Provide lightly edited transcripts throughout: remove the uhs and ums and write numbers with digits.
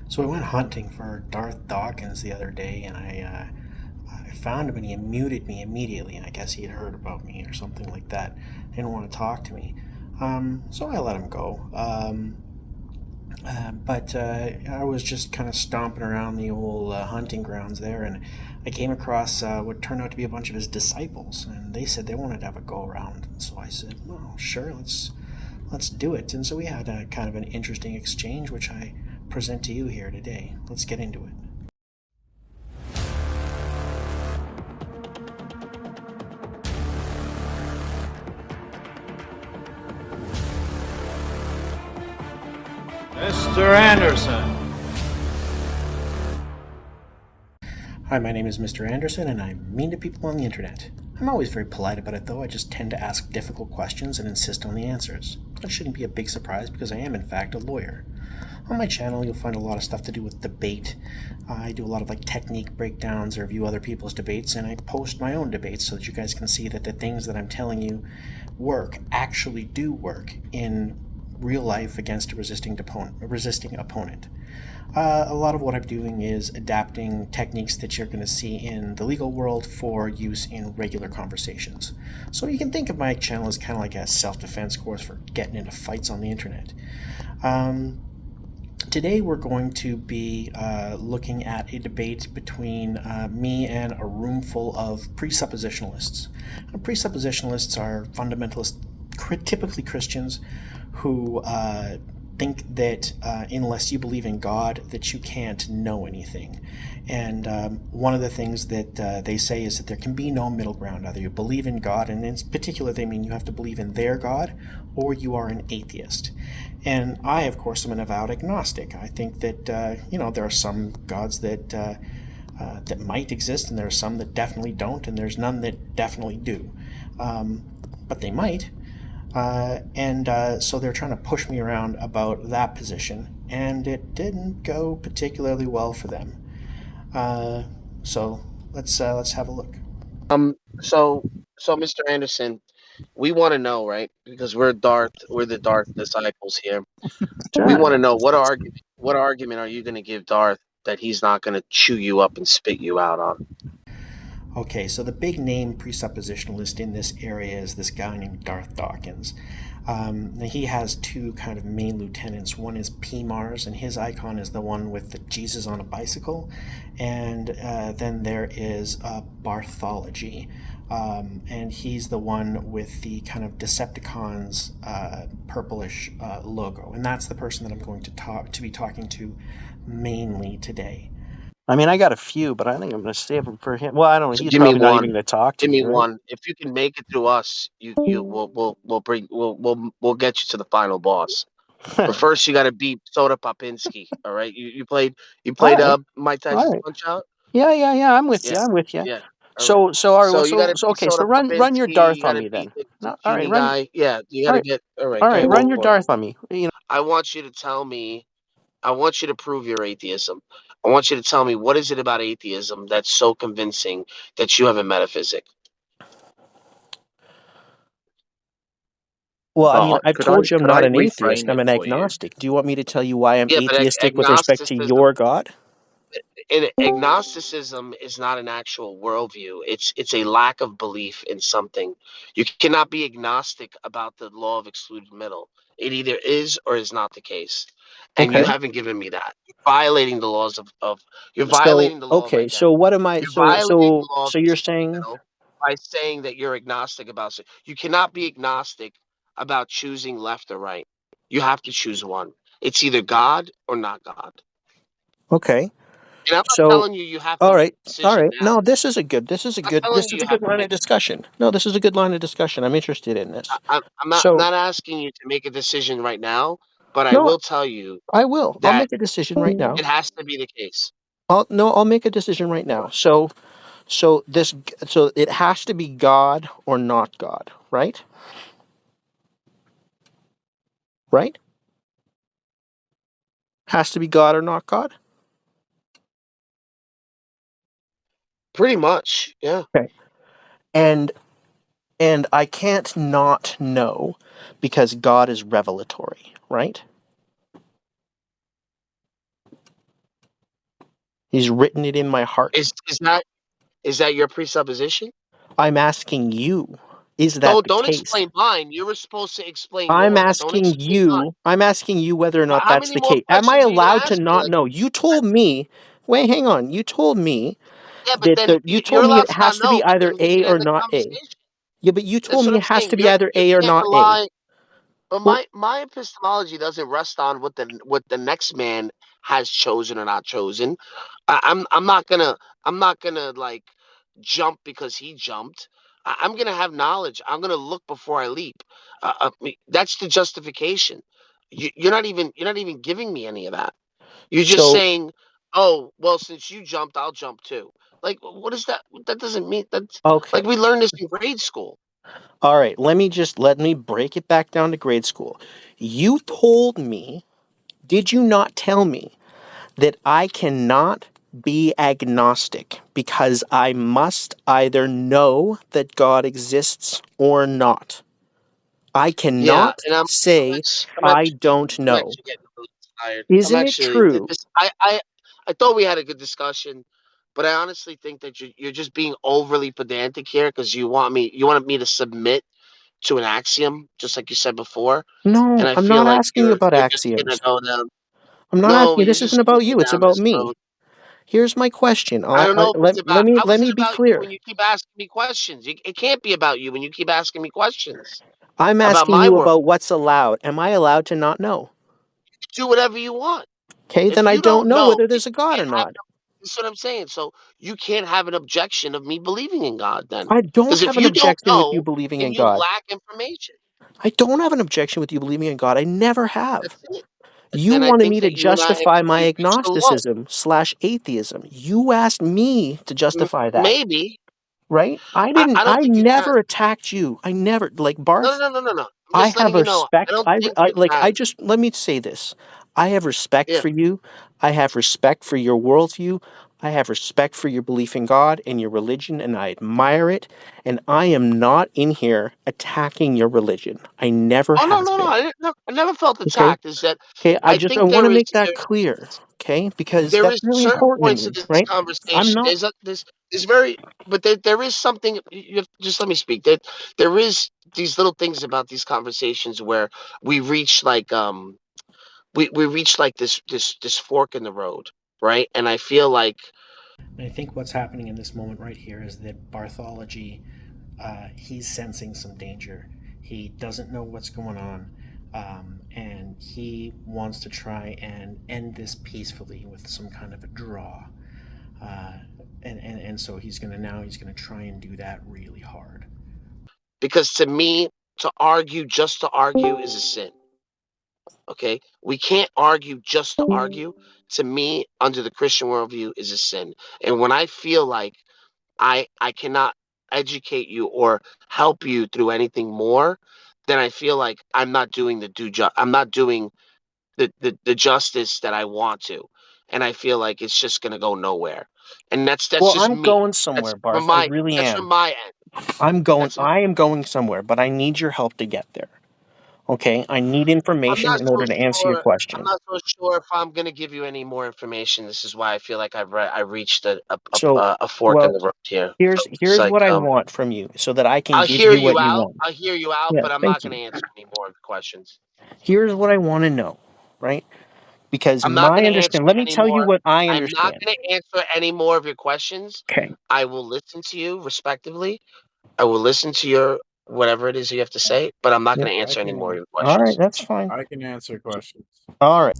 So I went hunting for Darth Dawkins the other day, and I found him, and he muted me immediately. I guess he had heard about me or something like that. Didn't want to talk to me, so I let him go. But I was just kind of stomping around the old hunting grounds there, and I came across what turned out to be a bunch of his disciples, and they said they wanted to have a go around. And so I said, "Well, sure, let's do it." And so we had a kind of an interesting exchange, which I present to you here today. Let's get into it. Mr. Anderson. Hi, my name is Mr. Anderson, and I'm mean to people on the internet. I'm always very polite about it, though. I just tend to ask difficult questions and insist on the answers. That shouldn't be a big surprise because I am, in fact, a lawyer. On my channel, you'll find a lot of stuff to do with debate. I do a lot of technique breakdowns, or review other people's debates, and I post my own debates so that you guys can see that the things that I'm telling you actually do work in real life against a resisting opponent. A lot of what I'm doing is adapting techniques that you're going to see in the legal world for use in regular conversations. So you can think of my channel as kind of like a self-defense course for getting into fights on the internet. Today we're going to be looking at a debate between me and a room full of presuppositionalists. Presuppositionalists are fundamentalists, typically Christians, who think that unless you believe in God, that you can't know anything. And one of the things that they say is that there can be no middle ground. Either you believe in God, and in particular they mean you have to believe in their God, or you are an atheist. And I, of course, am an avowed agnostic. I think that there are some gods that might exist, and there are some that definitely don't, and there's none that definitely do. But they might. So they're trying to push me around about that position, and it didn't go particularly well for them. So let's have a look. Um, so so Mr. Anderson, we want to know, right? Because we're the Darth disciples here. We Sure. want to know what argument are you going to give Darth that he's not going to chew you up and spit you out on? Okay, so the big name presuppositionalist in this area is this guy named Darth Dawkins. He has two kind of main lieutenants. One is P Mars, and his icon is the one with the Jesus on a bicycle. And then there is Barthology, and he's the one with the kind of Decepticons purplish logo. And that's the person that I'm going to be talking to mainly today. I mean, I got a few, but I think I'm going to save them for him. Well, I don't know. So He's give me probably not even one. going to talk to Give me, me right? one. If you can make it through us, we'll get you to the final boss. But first, you got to beat Soda Popinski. All right. You All played right. Mike All Tyson's right. Punch Out. Yeah. I'm with you. Yeah. I'm with you. Yeah. All right. All right. Well, So you got to beat okay. So Soda run your Popinski. You Darth got on to me beat then. the No, all right. zucchini guy. Yeah. You got All to right. get. All right. All Go right. ahead. Go Run your for it. Darth on me. I want you to tell me. I want you to prove your atheism. I want you to tell me what is it about atheism that's so convincing that you have a metaphysic. Well, I mean, I've Could I told you I'm could not I an atheist. reframe I'm it an for you? agnostic. Do you want me to tell you why I'm Yeah, but atheistic with respect to agnosticism. your God? Agnosticism is not an actual worldview. It's a lack of belief in something. You cannot be agnostic about the law of excluded middle. It either is or is not the case. And you Okay. haven't given me that. You're violating the laws of you're So violating the law okay. right So now. what am I? You're violating the law of So you're excluded saying middle by saying that you're agnostic about it. You cannot be agnostic about choosing left or right. You have to choose one. It's either God or not God. okay? And I'm not So telling you you have to all make right. a All decision right. now. No, I'm not telling you you have to line of make. discussion. No, this is a good line of discussion. I'm interested in this. I'm So not asking you to make a decision right now, but I no, will tell you I will. I'll that make a decision right now. it has to be the case. I'll make a decision right now. So this, so it has to be God or not God, right? Right? Has to be God or not God. Pretty much, yeah. Okay. And and I can't not know because God is revelatory, right? He's written it in my heart. Is that your presupposition? I'm asking you, is that the Don't case? explain mine. You were supposed to explain I'm yours. Don't asking explain mine. you, I'm asking you whether or not How that's many the more case. Am I questions are you gonna allowed to ask me? not Like, know? You told me, wait, hang on. You told me yeah, but that then you you're told me allowed it to not has to know, be but either then we A can or end the not A. conversation. Yeah, but you told That's what me I'm it has saying. to be either You A or can't not A. rely. But Well, my epistemology doesn't rest on what the next man has chosen or not chosen. I'm not gonna like jump because he jumped. I'm gonna have knowledge. I'm gonna look before I leap. That's the justification. You're not even giving me any of that. You're just so, saying, oh well, since you jumped, I'll jump too. Like what is that? That doesn't mean that's okay. like we learned this in grade school. All right, let me break it back down to grade school. You told me, did you not tell me that I cannot be agnostic because I must either know that God exists or not? I Yeah, cannot and say I don't I'm know. actually getting really tired. I'm Isn't it actually true? I thought we had a good discussion, but I honestly think that you're just being overly pedantic here because you wanted me to submit to an axiom, just like you said before, and No, I I'm feel not like asking you about you're just gonna axioms. go down. I'm not No, asking you. but you're This just isn't gonna about go you. It's down about this me. road. Here's my question. I don't know if it's about. How Let is it me be about you clear. when you keep asking me questions? It can't be about you when you keep asking me questions I'm about asking my you world. about what's allowed. Am I allowed to not know? Do whatever you want. Okay, then If I you don't don't know know, whether then there's a you God or can't have not. no. That's what I'm saying. So you can't have an objection of me believing in God then, I don't because if have an you don't objection with you know, believing then in you God. lack information. I don't have an objection with you believing in God. I never have. That's it. You Then I wanted think me to that you and I have justify my reached a lull. agnosticism slash atheism. You asked me to justify that, Maybe right? I I don't think you've had. never attacked you. I never, like Barth, No. I'm I just have letting you know. I respect. don't think I you've like, had. let me say this. I have respect Yeah. for you. I have respect for your worldview. I have respect for your belief in God and your religion, and I admire it. And I am not in here attacking your religion. I never Oh have no. been. I never felt Okay. attacked. Is that Okay. I I think want to there is make that clear. Okay. Because there that's is really certain important to points of me, this right? I'm conversation. not. There's very, but there is something. Just let me speak. There is these little things about these conversations where we reach like we reach like this fork in the road, right? And I feel like And I think what's happening in this moment right here is that Barthology, he's sensing some danger. He doesn't know what's going on, and he wants to try and end this peacefully with some kind of a draw. Uh, and so he's gonna try and do that really hard. because to me to argue just to argue is a sin. Okay, we can't argue just to argue. To me, under the Christian worldview, is a sin. And when I feel like I cannot educate you or help you through anything more, then I feel like I'm not doing the justice that I want to. And I feel like it's just gonna go nowhere. And that's Well, just I'm me. going That's somewhere, from Barth. I my really that's from am. my end. That's I am going somewhere, but I need your help to get there. Okay. I need I'm information not in so order to answer your sure. I'm question. not so sure if I'm gonna give you any more information. This is why I feel like I reached So, a fork in well, the road here. So it's here's like what I want from you so that I can I'll give hear you you what you out. want. I'll hear you out, Yeah, but I'm not thank gonna you. answer any more of the questions. Here's what I want to know, right? Because I'm not my gonna answer understand, let me any tell you more. what I I'm not understand. gonna answer any more of your questions. Okay. I will listen to you respectively. I will listen to your whatever it is you have to say, but I'm not Yeah. gonna I answer any more of can your All right, questions. that's fine. I can answer questions. All right.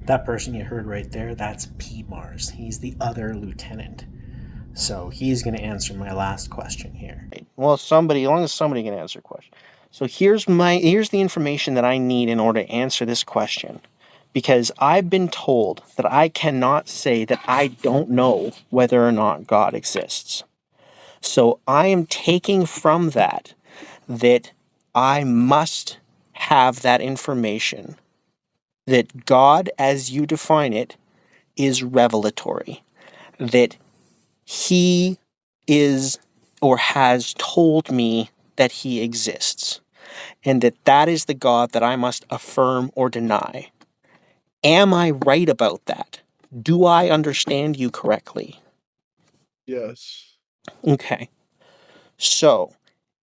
That person you heard right there, that's P. Mars. He's the other lieutenant. So he's going to answer my last question here. Well, as long as somebody can answer a question. So here's the information that I need in order to answer this question. Because I've been told that I cannot say that I don't know whether or not God exists. So I am taking from that I must have that information that God, as you define it, is revelatory, that he is or has told me that he exists, and that is the God that I must affirm or deny. Am I right about that? Do I understand you correctly? Yes. Okay. So,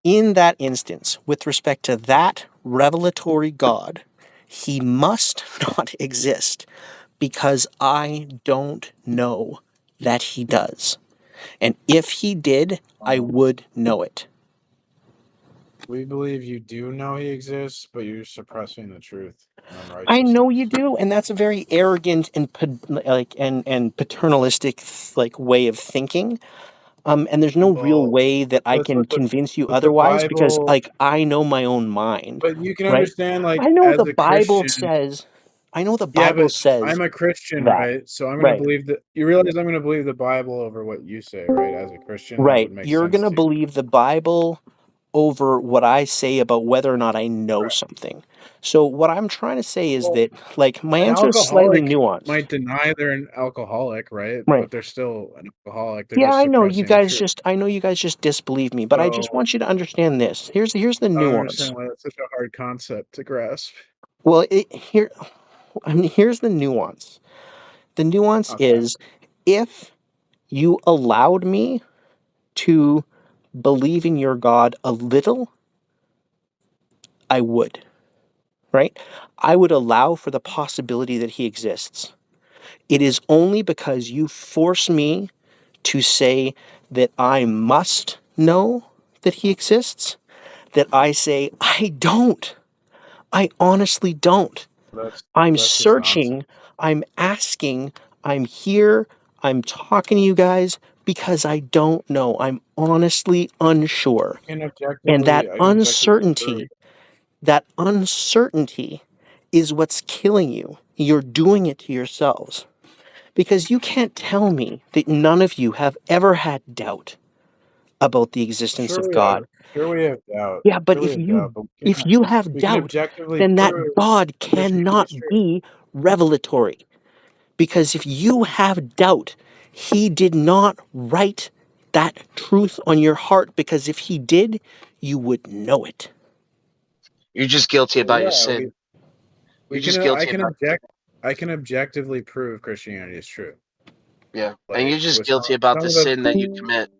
in that instance, with respect to that revelatory God, he must not exist because I don't know that he does. And if he did, I would know it. We believe you do know he exists, but you're suppressing the truth and I know unrighteousness. you do, and that's a very arrogant and and paternalistic way of thinking. And there's no real Well, way that I but can but but convince you but the otherwise because Bible. I know my own mind, But you can right? understand, like, I know as the a Bible Christian. says, I know the Yeah, Bible but says I'm a Christian, that, right? So I'm gonna right? believe that. You realize I'm gonna believe the Bible over what you say, right? As a Christian, that Right. would make You're sense gonna to you. believe the Bible over what I say about whether or not I know Right. something. So what I'm trying to say is Well, that, like, my an answer is slightly alcoholic nuanced. might deny they're an alcoholic, right? Right. But they're still an alcoholic. They're Yeah, just suppressing the truth. I know you guys just disbelieve me, but I just So want you to understand this. Here's the I don't nuance. understand why that's such a hard concept to grasp. Well, here's the nuance. The nuance Okay. is if you allowed me to believe in your God a little, I would, right? I would allow for the possibility that he exists. It is only because you force me to say that I must know that he exists that I say, I don't. I honestly don't. I'm That's just nonsense. searching, I'm asking, I'm here, I'm talking to you guys because I don't know. I'm honestly unsure. And I can objectively prove. that uncertainty is what's killing you. You're doing it to yourselves. Because you can't tell me that none of you have ever had doubt about the existence of God. Sure we have doubt. Yeah, but Sure we have doubt, but if you have we can doubt, objectively then that prove God Christianity cannot is true. be revelatory. Because if you have doubt, he did not write that truth on your heart, because if he did, you would know it. You're just guilty Well, about your yeah, sin. we You're can just guilty about I can objectively prove Christianity is true. yeah, and Like you're just with guilty about some the of the sin that you commit.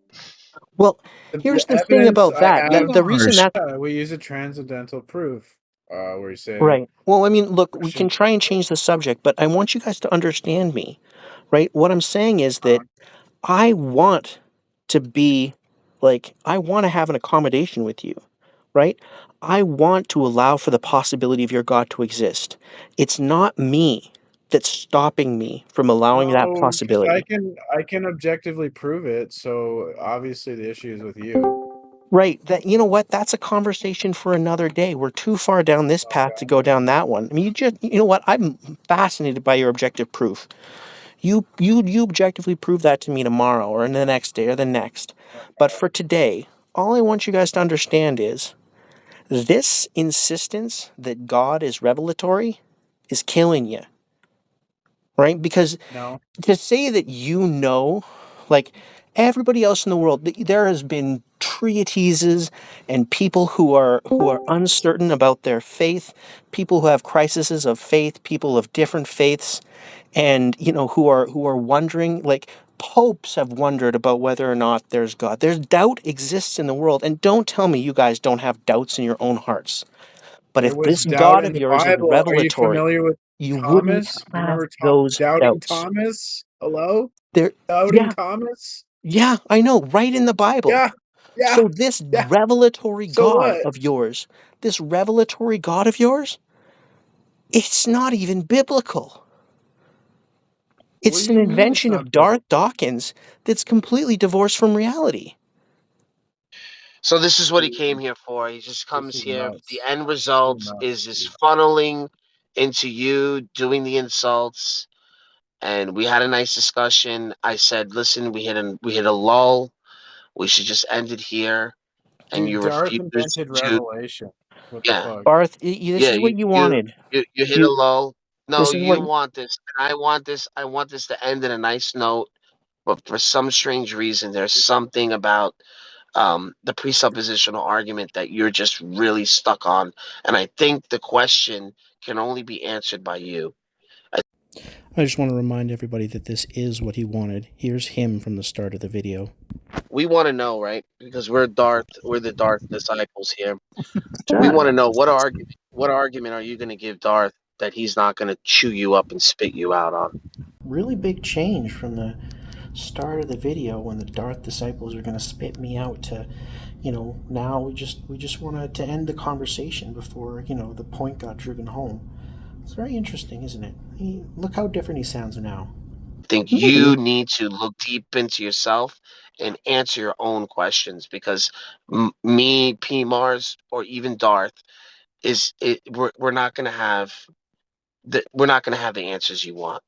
Well, the here's the thing evidence about I that. have, The reason that we use a transcendental proof, where you say Right. Well, I mean, look, we Christian. can try and change the subject, but I want you guys to understand me, right? What I'm saying is that I want to be I want to have an accommodation with you, right? I want to allow for the possibility of your God to exist. It's not me that's stopping me from allowing that No, because possibility. I can objectively prove it. So obviously the issue is with you. Right. That, you know what? That's a conversation for another day. We're too far down this path to Okay. go down that one. I mean, you know what? I'm fascinated by your objective proof. You objectively prove that to me tomorrow or in the next day or the next. But for today, all I want you guys to understand is this insistence that God is revelatory is killing you, right? Because No. to say that you know, like everybody else in the world, there has been treatises and people who are uncertain about their faith, people who have crises of faith, people of different faiths, and who are wondering, like popes have wondered about whether or not there's God. There's doubt exists in the world, and don't tell me you guys don't have doubts in your own hearts. But There if was this doubt God in of the yours is Bible. Are you revelatory, familiar with you wouldn't Thomas? You have remember those doubting doubts. Thomas? Hello? There, Doubting yeah, Thomas? yeah, I know, right in the Bible. Yeah. Yeah. So this Yeah. revelatory So God what? of yours, this revelatory God of yours, it's not even biblical. What It's do an you mean it's invention not of biblical? Darth Dawkins that's completely divorced from reality. So this is what he came here for. He just This comes is here. The nuts. end This is result nuts, is dude. funneling into you doing the insults. And we had a nice discussion. I said, "Listen, we hit a lull. We should just end it here." And Dude, you Darth refused invented to. revelation. What the Yeah, fuck? Barth, this yeah. is You what you you wanted. you hit a You lull. No, this is what you want this, and I want this. I want this to end in a nice note. But for some strange reason, there's something about the presuppositional argument that you're just really stuck on. And I think the question can only be answered by you. I just want to remind everybody that this is what he wanted. Here's him from the start of the video. We want to know, right? Because we're the Darth disciples here. Sure. We want to know what argument are you going to give Darth that he's not going to chew you up and spit you out on? Really big change from the start of the video when the Darth disciples are going to spit me out to, now we just wanted to end the conversation before, the point got driven home. It's very interesting, isn't it? Look how different he sounds now. I think you need to look deep into yourself and answer your own questions, because me, P Mars, or even Darth we're not going to have the answers you want.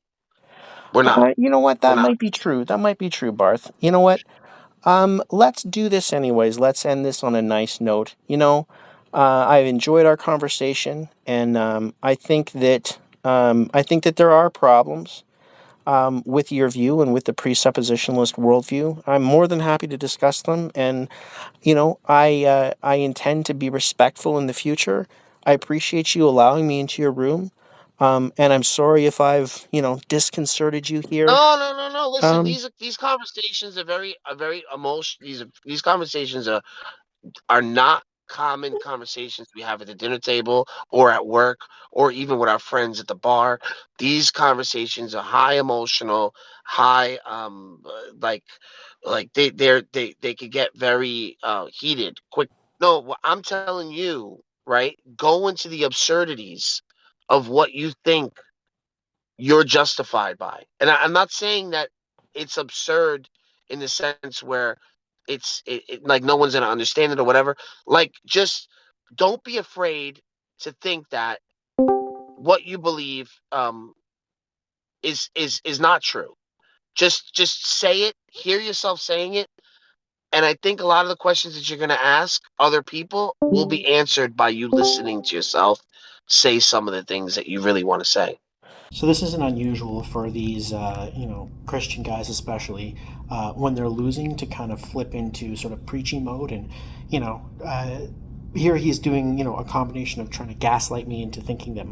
We're not. You know what? We're That not. might be true. That might be true, Barth. You know what? Let's do this anyways. Let's end this on a nice note. I've enjoyed our conversation, and I think that there are problems with your view and with the presuppositionalist worldview. I'm more than happy to discuss them, and I intend to be respectful in the future. I appreciate you allowing me into your room, and I'm sorry if I've disconcerted you here. No. Listen, these conversations are very emotional. These conversations are not common conversations we have at the dinner table or at work or even with our friends at the bar. These conversations are high emotional, high like they could get very heated quick. No, what I'm telling you, right? Go into the absurdities of what you think you're justified by. And I'm not saying that it's absurd in the sense where like no one's gonna understand it or whatever. Like, just don't be afraid to think that what you believe is not true. Just say it, hear yourself saying it, and I think a lot of the questions that you're gonna ask other people will be answered by you listening to yourself say some of the things that you really want to say. So this isn't unusual for these, Christian guys, especially when they're losing, to kind of flip into sort of preachy mode, and you know, uh, here he's doing, a combination of trying to gaslight me into thinking that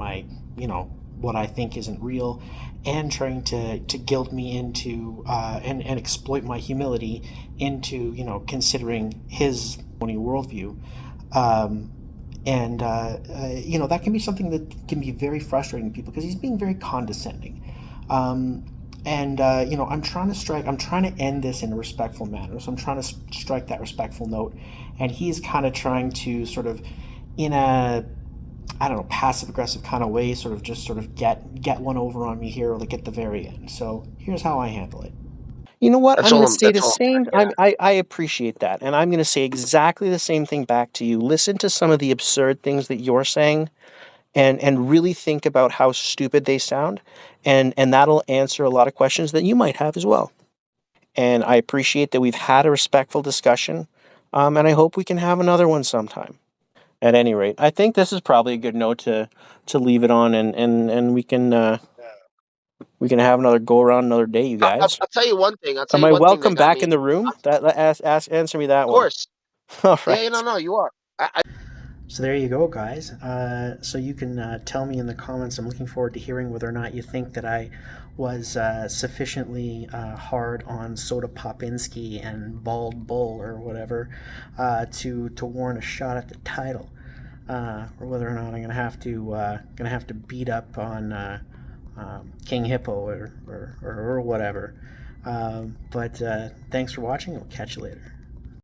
what I think isn't real, and trying to guilt me into and exploit my humility into, considering his worldview. Um, and that can be something that can be very frustrating to people because he's being very condescending. And I'm trying to end this in a respectful manner, so I'm trying to strike that respectful note, and he's kind of trying to sort of, in a, I don't know, passive aggressive kind of way, sort of get one over on me here, like at the very end. So here's how I handle it. You know what? I'm going to say the That's all I'm trying same. to get at. I appreciate that. And I'm going to say exactly the same thing back to you. Listen to some of the absurd things that you're saying, and really think about how stupid they sound. And that'll answer a lot of questions that you might have as well. And I appreciate that we've had a respectful discussion. And I hope we can have another one sometime. At any rate, I think this is probably a good note to leave it on, and we can have another go around another day, you guys. I'll tell you one thing. I'll tell Am you I one thing that welcome got back me. in the room? Answer me that Of one. course. All Yeah, right. no, you are. So there you go, guys. So you can tell me in the comments. I'm looking forward to hearing whether or not you think that I was sufficiently hard on Soda Popinski and Bald Bull or whatever to warrant a shot at the title, or whether or not I'm gonna have to beat up on King Hippo or whatever. But thanks for watching. I'll catch you later.